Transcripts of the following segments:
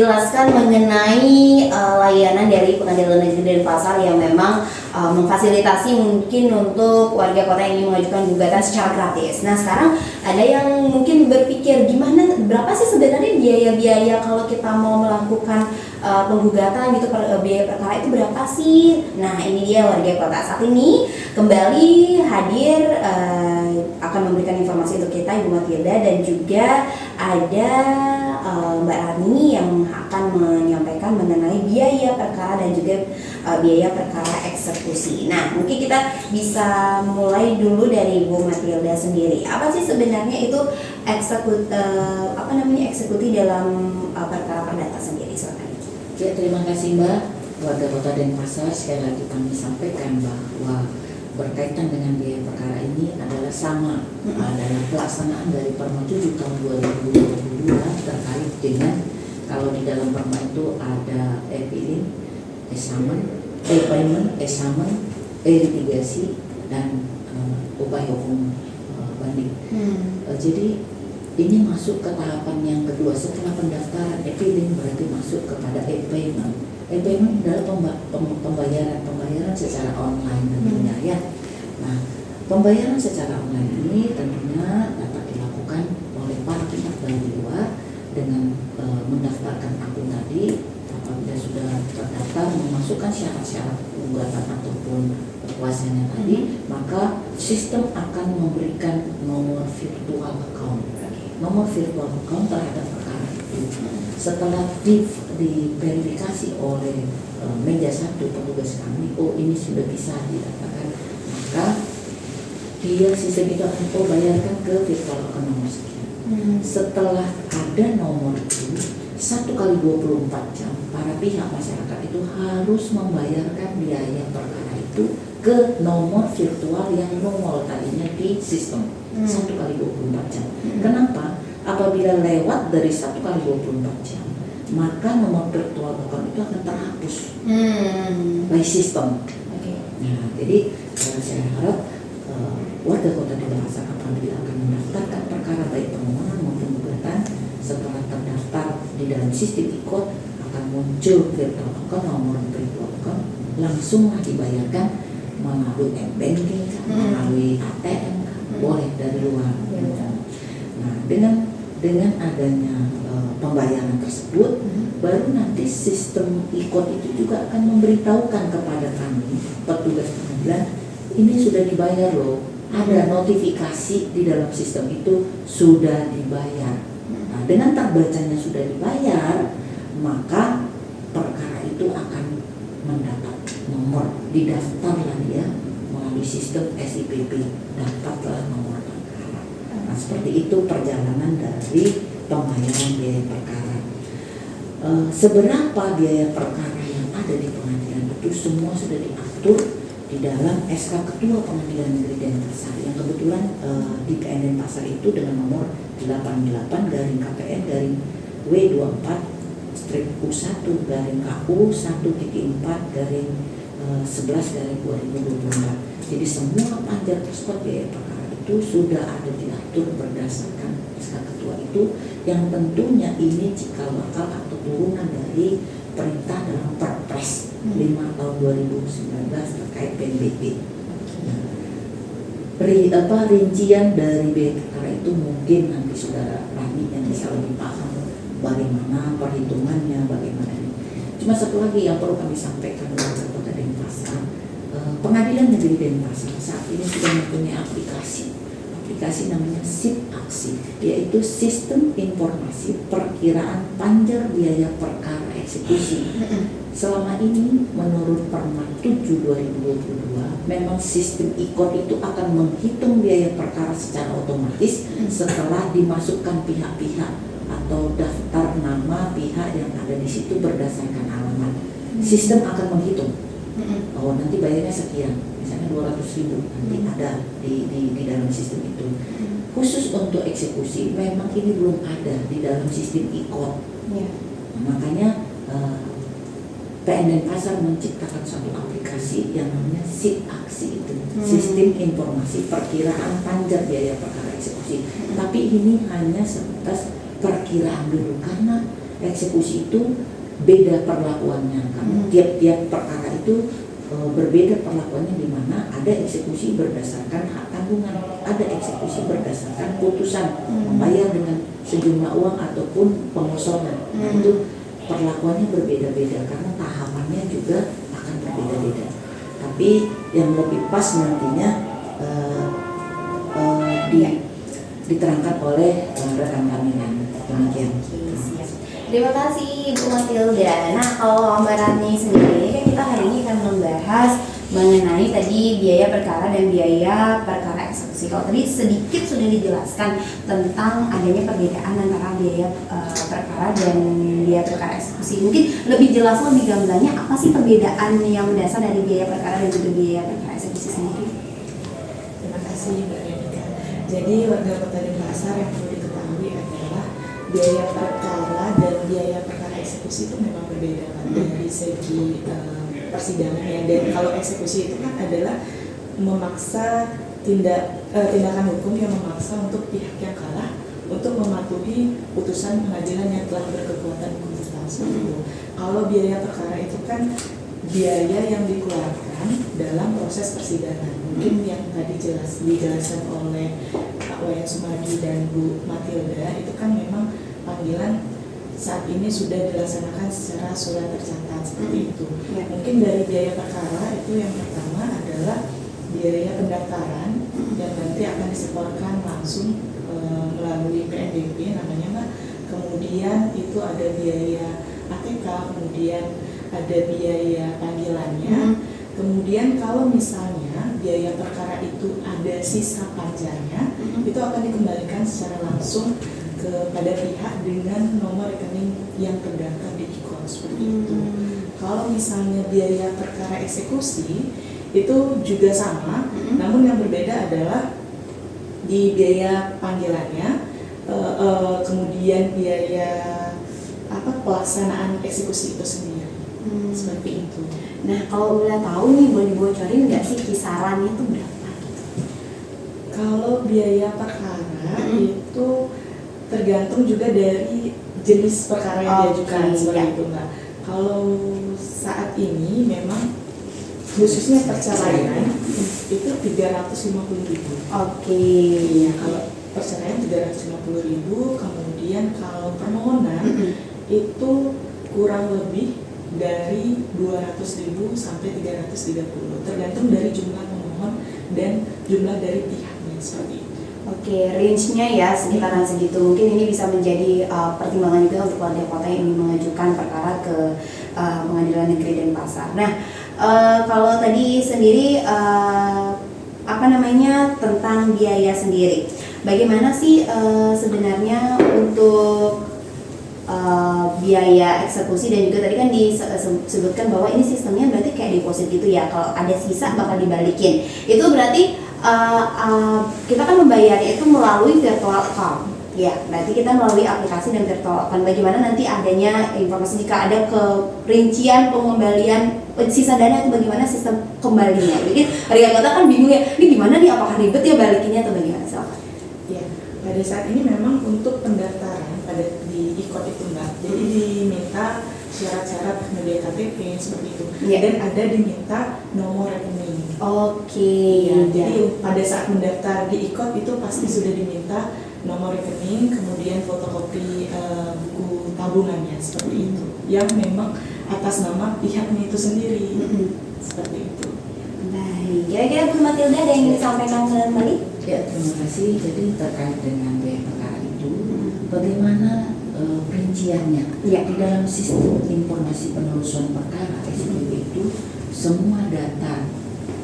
menjelaskan mengenai layanan dari Pengadilan Negeri Denpasar yang memang memfasilitasi mungkin untuk warga kota yang ingin mengajukan gugatan secara gratis. Nah sekarang ada yang mungkin berpikir gimana, berapa sih sebenarnya biaya-biaya kalau kita mau melakukan penggugatan gitu, biaya perkara itu berapa sih? Nah ini dia warga kota saat ini kembali hadir akan memberikan informasi untuk kita Ibu Matilda, dan juga ada Mbak Rani yang akan menyampaikan mengenai biaya perkara dan juga biaya perkara eksekusi. Nah mungkin kita bisa mulai dulu dari Ibu Matilda sendiri. Apa sih sebenarnya itu eksekusi dalam perkara perdata sendiri? Silakan. Ya, terima kasih Mbak. Warga Kota Denpasar, sekali lagi kami sampaikan bahwa berkaitan dengan biaya perkara ini adalah sama dalam pelaksanaan dari Perma 7 tahun 2022 terkait dengan, kalau di dalam Perma itu ada e-filing, e-payment, e-summon, e-litigasi, dan upaya hukum banding. Jadi ini masuk ke tahapan yang kedua setelah pendaftaran e-filing, berarti masuk kepada e-payment. E-payment adalah pembayaran secara online tentunya ya. Nah, pembayaran secara online ini tentunya dapat dilakukan oleh para pihak dari luar dengan mendaftarkan akun tadi. Apabila sudah terdaftar, memasukkan syarat-syarat gugatan ataupun kuasanya tadi, maka sistem akan memberikan nomor virtual account. Nomor virtual account terhadap perkara itu. Setelah diverifikasi oleh meja 1 petugas kami, oh ini sudah bisa didaftarkan, maka dia sistem itu akan bayarkan ke virtual account nomor sekian. Setelah ada nomor itu, 1 kali 24 jam para pihak masyarakat itu harus membayarkan biaya perkara itu ke nomor virtual yang nongol tadinya di sistem. 1 kali 24 jam. Kenapa? Apabila lewat dari 1 kali 24 jam, maka nomor virtual account itu akan terhapus by system. Nah, jadi saya harap warga Kota Denpasar apabila akan mendaftarkan perkara baik permohonan maupun gugatan, setelah terdaftar di dalam sistem e-court akan muncul virtual account, nomor virtual account, langsunglah dibayarkan melalui m-banking, melalui ATM, boleh dari luar. Nah, dengan adanya pembayaran tersebut, baru nanti sistem e-court itu juga akan memberitahukan kepada kami petugas pengadilan, ini sudah dibayar loh, ada notifikasi di dalam sistem itu sudah dibayar. Nah, dengan terbacanya sudah dibayar, maka perkara itu akan mendapat nomor, didaftarlah dia melalui sistem SIPP, dapatlah nomor perkara. Nah, seperti itu perjalanan dari pembayaran biaya perkara. Seberapa biaya perkara yang ada di pengadilan itu semua sudah diatur di dalam SK Ketua Pengadilan Negeri Denpasar, yang kebetulan di PN Denpasar itu dengan nomor 88-W24/KU1-KU1.4/11/2024. Jadi semua panjar tersebut biaya perkara itu sudah ada diatur berdasarkan SK Ketua itu, yang tentunya ini cikal bakal atau turunan dari perintah dalam Perpres 5 tahun 2019 terkait PNBP. Rincian dari biaya perkara itu mungkin nanti saudara Rani yang bisa lebih paham bagaimana perhitungannya, bagaimana ini. Cuma satu lagi yang perlu kami sampaikan kepada Kota Denpasar, Pengadilan Negeri Denpasar saat ini sudah mempunyai aplikasi namanya SIP Aksi, yaitu Sistem Informasi Perkiraan Panjar Biaya Perkara Eksekusi. Selama ini menurut Perma 7 2022, memang sistem e-court itu akan menghitung biaya perkara secara otomatis setelah dimasukkan pihak-pihak atau daftar nama pihak yang ada di situ berdasarkan alamat. Sistem akan menghitung. Oh, nanti bayarnya sekian, misalnya 200.000 nanti ada di dalam sistem itu. Khusus untuk eksekusi memang ini belum ada di dalam sistem e-court. Makanya PN Denpasar menciptakan suatu aplikasi yang namanya SIP Aksi itu, Sistem Informasi Perkiraan Panjar Biaya Perkara Eksekusi. Tapi ini hanya sebatas perkiraan dulu, karena eksekusi itu beda perlakuannya, karena tiap-tiap perkara itu berbeda perlakuannya, di mana ada eksekusi berdasarkan hak tanggungan, ada eksekusi berdasarkan putusan membayar dengan sejumlah uang ataupun pengosongan. Nah, itu perlakuannya berbeda-beda karena tahapannya juga akan berbeda-beda. Tapi yang lebih pas nantinya diterangkan oleh rekan kami nanti. Demikian. Siap. Terima kasih Bu Matilda. Nah, kalau Mbak Rani sendiri kan kita hari ini akan membahas mengenai tadi biaya perkara dan biaya perkara eksekusi. Kalau tadi sedikit sudah dijelaskan tentang adanya perbedaan antara biaya perkara dan biaya perkara eksekusi. Mungkin lebih jelas, lebih gamblangnya apa sih perbedaan yang mendasar dari biaya perkara dan juga biaya perkara eksekusi sendiri? Terima kasih Mbak Renika. Jadi warga Kota Denpasar yang perlu diketahui adalah biaya perkara dan biaya perkara eksekusi itu memang berbeda kan, dari segi persidangannya. Dan kalau eksekusi itu kan adalah memaksa tindakan hukum yang memaksa untuk pihak yang kalah untuk mematuhi putusan pengadilan yang telah berkekuatan hukum tetap seperti itu. Kalau biaya perkara itu kan biaya yang dikeluarkan dalam proses persidangan. Mungkin yang tadi dijelaskan oleh Pak Wayan Sumardi dan Bu Matilda itu kan memang panggilan saat ini sudah dilaksanakan secara surat tercatat seperti itu. Mungkin dari biaya perkara itu yang pertama adalah biaya pendaftaran yang nanti akan disetorkan langsung melalui PNBP namanya Mbak. Kemudian itu ada biaya ATK, kemudian ada biaya panggilannya. Kemudian kalau misalnya biaya perkara itu ada sisa panjarnya, itu akan dikembalikan secara langsung kepada pihak dengan nomor rekening yang terdaftar di IKON seperti itu. Kalau misalnya biaya perkara eksekusi itu juga sama, namun yang berbeda adalah di biaya panggilannya, kemudian biaya pelaksanaan eksekusi itu sendiri. Seperti itu. Nah, kalau boleh tahu nih, boleh dibocorin nggak sih kisarannya itu berapa? Kalau biaya perkara itu tergantung juga dari jenis perkara yang diajukan seperti itu Mbak. Kalau saat ini memang khususnya perceraian itu 350.000. Ya, kalau perceraian 350.000, kemudian kalau permohonan itu kurang lebih dari 200.000 sampai 330, tergantung dari jumlah pemohon dan jumlah dari pihaknya seperti itu. Oke, range-nya ya sekitaran segitu. Mungkin ini bisa menjadi pertimbangan juga untuk warga kota yang ingin mengajukan perkara ke Pengadilan Negeri Denpasar. Nah, kalau tadi sendiri tentang biaya sendiri, bagaimana sih sebenarnya untuk biaya eksekusi, dan juga tadi kan disebutkan bahwa ini sistemnya berarti kayak deposit gitu ya, kalau ada sisa bakal dibalikin. Itu berarti kita kan membayarnya itu melalui virtual account ya, berarti kita melalui aplikasi dan virtual account. Bagaimana nanti adanya informasi jika ada kerincian pengembalian sisa dana, itu bagaimana sistem kembalinya? Jadi warga kota kan bingung ya, ini gimana nih, apakah ribet ya balikinnya atau bagaimana? Silakan. Ya, pada saat ini memang untuk pendaftaran di IKON itu Mbak, jadi diminta syarat-syarat media KTP seperti itu, dan ada diminta nomor rekening. Jadi pada saat mendaftar di IKON itu pasti sudah diminta nomor rekening, kemudian fotokopi buku tabungannya seperti itu, yang memang atas nama pihaknya itu sendiri. Seperti itu. Baik, kira-kira Bu Matilda ada yang ingin disampaikan kembali? Ya, terima kasih. Jadi terkait dengan biaya perkara itu, bagaimana perinciannya? Di dalam sistem informasi penelusuran perkara SPP itu, semua data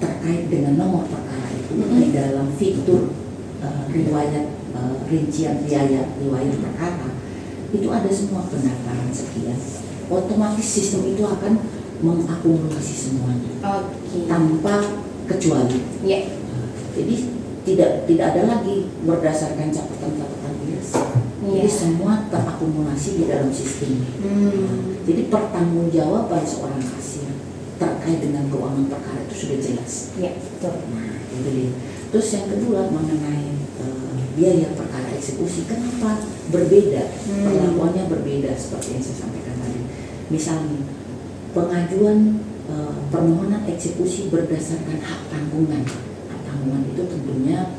terkait dengan nomor perkara itu di dalam fitur riwayat rincian biaya riwayat perkara itu ada semua pendaftaran sekian. Otomatis sistem itu akan mengakumulasi semuanya tanpa kecuali. Jadi tidak ada lagi berdasarkan catatan-catatan biasa. Jadi semua terakumulasi di dalam sistem. Jadi pertanggungjawaban seorang kasir terkait dengan keuangan perkara itu sudah jelas. Betul. Nah, itu dia. Terus yang kedua mengenai biaya perkara eksekusi. Kenapa? Berbeda, perlakuannya berbeda seperti yang saya sampaikan tadi. Misalnya pengajuan permohonan eksekusi berdasarkan hak tanggungan. Hak tanggungan itu tentunya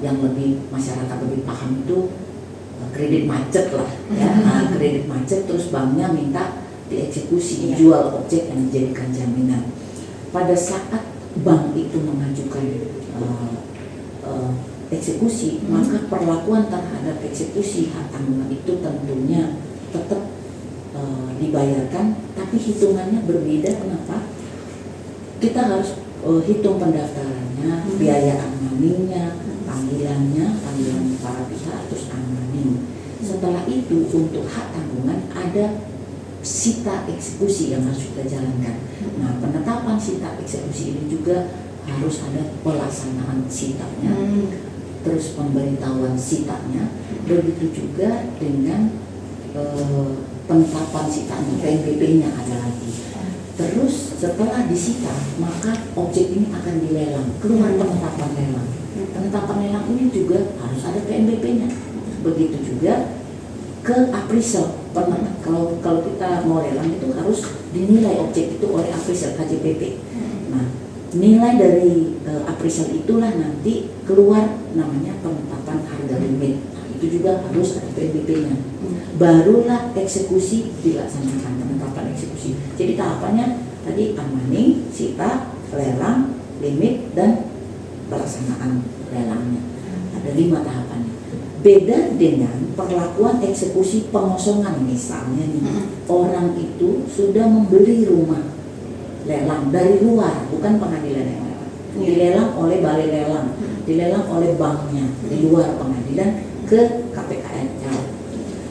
yang lebih masyarakat lebih paham itu kredit macet lah ya. Kredit macet terus banknya minta dieksekusi, jual objek yang dijadikan jaminan. Pada saat bank itu mengajukan eksekusi, maka perlakuan terhadap eksekusi hak tanggungan itu tentunya tetap dibayarkan, tapi hitungannya berbeda. Kenapa? Kita harus hitung pendaftarannya, biaya amaningnya, panggilan para pihak, terus amaning. Setelah itu untuk hak tanggungan ada sita eksekusi yang harus kita jalankan. Nah, penetapan sita eksekusi ini juga harus ada pelaksanaan sitanya, terus pemberitahuan sitanya, begitu juga dengan penetapan sitanya, PNBP-nya ada lagi. Terus setelah disita, maka objek ini akan dilelang, keluar penetapan lelang. Penetapan lelang ini juga harus ada PNBP-nya. Begitu juga ke appraisal. Kalau kita mau lelang itu harus dinilai objek itu oleh appraisal KJPP. Nah, nilai dari appraisal itulah nanti keluar namanya penetapan harga limit. Nah, itu juga harus ada PNBP-nya. Barulah eksekusi dilaksanakan, penetapan eksekusi. Jadi tahapannya tadi amaning, sita, lelang, limit, dan pelaksanaan lelangnya. Ada 5 tahapannya. Beda dengan perlakuan eksekusi pengosongan, misalnya nih, orang itu sudah membeli rumah lelang dari luar, bukan pengadilan yang lelang, dilelang oleh balai lelang, dilelang oleh banknya di luar pengadilan ke KPKNL.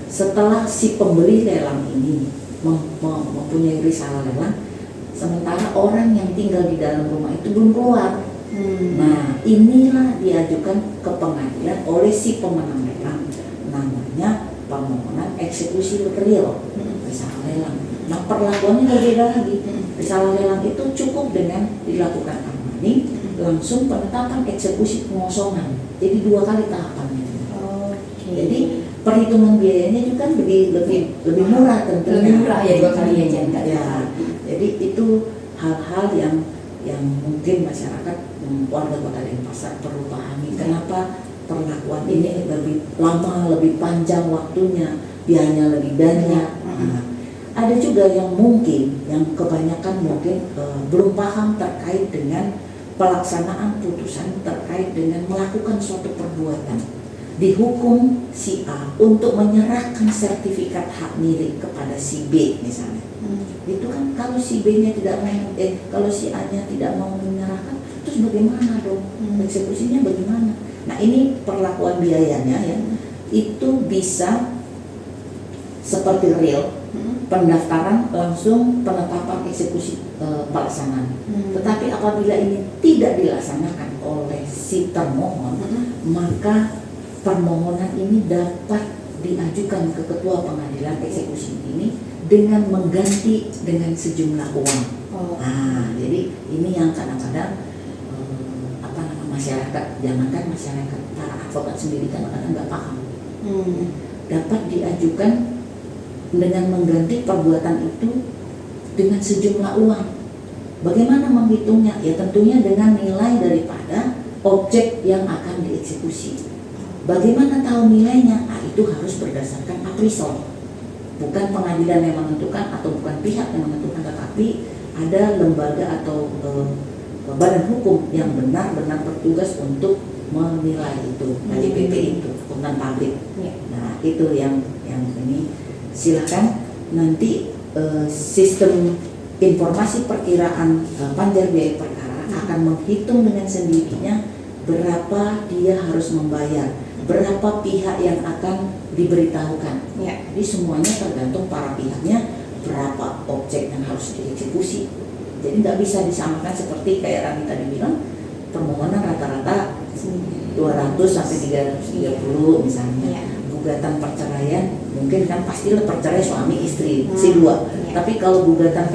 Setelah si pembeli lelang ini mempunyai risalah lelang, sementara orang yang tinggal di dalam rumah itu belum keluar. Nah, inilah diajukan ke pengadilan oleh si pemenang lelang, namanya permohonan eksekusi real, risalah lelang. Nah, perlakuannya berbeda lagi. Risalah lelang itu cukup dengan dilakukan amaning, langsung penetapan eksekusi pengosongan. Jadi 2 kali tahapannya. Jadi perhitungan biayanya juga lebih murah tentunya. Lebih murah ya 2 kali aja. Ya. Jadi itu hal-hal yang mungkin masyarakat warga Kota Denpasar perlu pahami. Kenapa perlakuan ini lebih lama, lebih panjang waktunya, biayanya lebih banyak. Nah, ada juga yang kebanyakan mungkin belum paham terkait dengan pelaksanaan putusan terkait dengan melakukan suatu perbuatan. Dihukum si A untuk menyerahkan sertifikat hak milik kepada si B misalnya. Itu kan kalau si B-nya tidak mau, kalau si A-nya tidak mau menyerahkan, terus bagaimana dong? Eksekusinya bagaimana? Nah, ini perlakuan biayanya ya, itu bisa seperti real, pendaftaran langsung penetapan eksekusi pelaksanaan. Tetapi apabila ini tidak dilaksanakan oleh si termohon, maka permohonan ini dapat diajukan ke ketua pengadilan eksekusi ini dengan mengganti dengan sejumlah uang. Nah, jadi ini yang kadang-kadang masyarakat, jangankan masyarakat, para advokat sendiri kadang-kadang nggak paham. Dapat diajukan dengan mengganti perbuatan itu dengan sejumlah uang. Bagaimana menghitungnya? Ya tentunya dengan nilai daripada objek yang akan dieksekusi. Bagaimana tahu nilainya? Nah, itu harus berdasarkan appraisal. Bukan pengadilan yang menentukan atau bukan pihak yang menentukan, tetapi ada lembaga atau badan hukum yang benar-benar bertugas untuk menilai itu, KJPP itu, akuntan publik. Nah, itu yang ini silakan nanti sistem informasi perkiraan panjar biaya perkara akan menghitung dengan sendirinya berapa dia harus membayar, berapa pihak yang akan diberitahukan. Jadi semuanya tergantung para pihaknya, berapa objek yang harus dieksekusi. Jadi nggak bisa disamakan seperti kayak Rani tadi bilang, permohonan rata-rata 200 sampai 330 misalnya. Gugatan perceraian mungkin kan pasti percerai suami istri si dua. Tapi kalau gugatan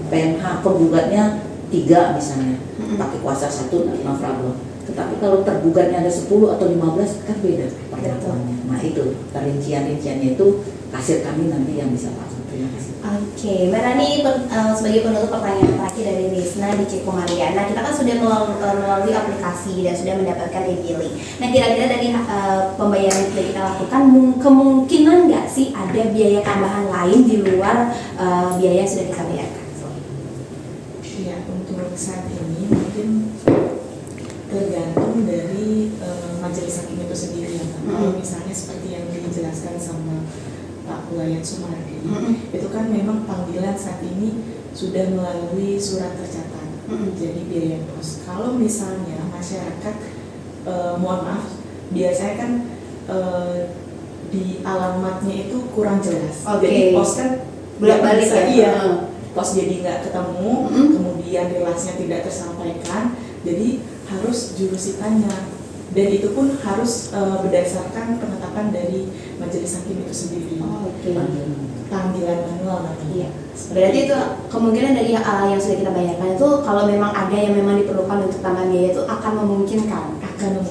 PMH penggugatnya 3 misalnya, pakai kuasa 1 no problem. Tetapi kalau tergugatnya ada 10 atau 15 kan beda pengakuannya. Nah itu rincian-rinciannya itu kasir kami nanti yang bisa tahu. Terima kasih. Oke, Mbak Rani, sebagai penutup pertanyaan terakhir dari Risna di Ceko Maria. Nah, kita kan sudah melalui aplikasi dan sudah mendapatkan e-billing. Nah, kira-kira dari pembayaran yang sudah kita lakukan, kemungkinan nggak sih ada biaya tambahan lain di luar biaya yang sudah kita bayarkan? Ya, untuk saat ini mungkin tergantung dari majelis hakim itu sendiri ya. Kalau misalnya seperti yang dijelaskan sama Pak Wayan Sumardi, itu kan memang panggilan saat ini sudah melalui surat tercatat, jadi biaya pos. Kalau misalnya masyarakat, mohon maaf, biasanya kan di alamatnya itu kurang jelas. Jadi pos kan bolak-balik ya. Iya, pos jadi nggak ketemu, kemudian relasinya tidak tersampaikan, jadi harus jurusitanya. Dan itu pun harus berdasarkan penetapan dari majelis hakim itu sendiri. Panggilan manual namanya. Iya. Berarti itu kemungkinan dari yang sudah kita bayarkan itu kalau memang ada yang memang diperlukan untuk tambahan biaya itu akan memungkinkan. Tambah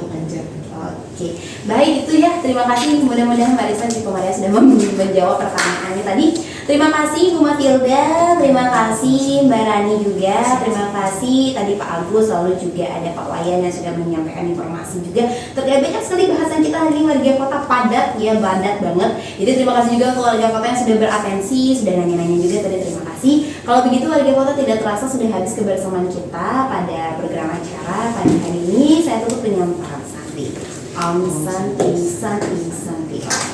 panjang. Oke, baik itu ya. Terima kasih. Mudah-mudahan Mbak Risna Ceko Maria sudah menjawab pertanyaannya tadi. Terima kasih Bu Matilda, terima kasih Mbak Rani juga, terima kasih tadi Pak Agus, lalu juga ada Pak Wayan yang sudah menyampaikan informasi juga. Terkait banyak sekali bahasan kita hari ini warga kota padat ya, padat banget. Jadi terima kasih juga ke warga kota yang sudah beratensi, sudah nanya-nanya juga tadi, terima kasih. Kalau begitu warga kota tidak terasa sudah habis kebersamaan kita pada program acara pada hari ini. Saya tutup dengan para santri. Om Santi Santi Santi.